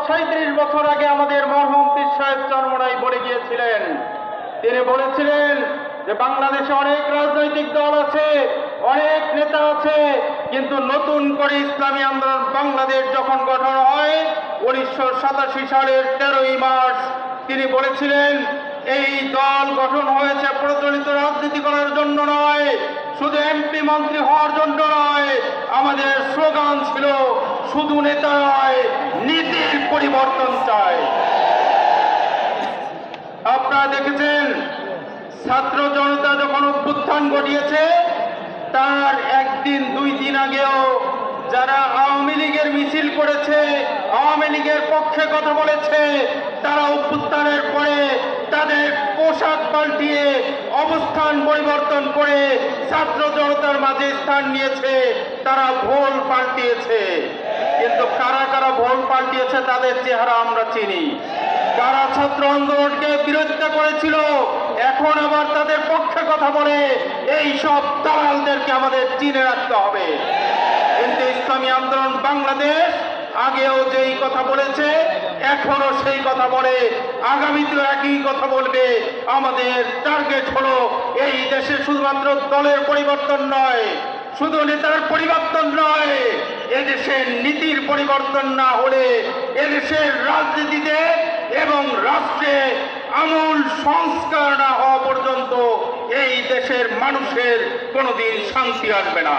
37 বছর আগে আমাদের মরহুম পীর সাহেব চরমোনাই বলে গিয়েছিলেন। তিনি বলেছিলেন যে বাংলাদেশে অনেক রাজনৈতিক দল আছে, অনেক নেতা আছে, কিন্তু নতুন করে ইসলামী আন্দোলন বাংলাদেশ যখন গঠন হয় 1987 সালের 13ই মার্চ, তিনি বলেছিলেন এই দল গঠন হয়েছে প্রচলিত রাজনীতি করার জন্য নয়, শুধু এমপি মন্ত্রী হওয়ার জন্য নয়। আমাদের স্লোগান ছিল শুধু নেতা নয়, নীতির পরিবর্তন চাই। আপনারা দেখেছেন ছাত্র জনতা যখন অভ্যুত্থান ঘটিয়েছে তার একদিন দুই দিন আগেও যারা আওয়ামী লীগের মিছিল করেছে, আওয়ামী লীগের পক্ষে কথা বলেছে, তারা অভ্যুত্থানের পরে তাদের পোশাক পাল্টিয়ে অবস্থান পরিবর্তন করে ছাত্র জনতার মাঝে স্থান নিয়েছে, তারা ভোল পাল্টিয়েছে। কিন্তু কারা কারা ভোল পাল্টিয়েছে তাদের চেহারা আমরা চিনি। যারা ছাত্র আন্দোলনকে বিরোধিতা করেছিল এখন আবার তাদের পক্ষে কথা বলে, এই সব দালালদেরকে আমাদের চিনে রাখতে হবে। কিন্তু ইসলামী আন্দোলন বাংলাদেশ আগেও যেই কথা বলেছে এখনো সেই কথা বলে, আগামীতেও একই কথা বলবে। আমাদের টার্গেট হলো এই দেশে শুধুমাত্র দলের পরিবর্তন নয়, শুধু নেতার পরিবর্তন নয়, এদেশের নীতির পরিবর্তন না হলে এদেশের রাজনীতিতে এবং রাষ্ট্রে আমূল সংস্কার না হওয়া পর্যন্ত এই দেশের মানুষের কোনোদিন শান্তি আসবে না।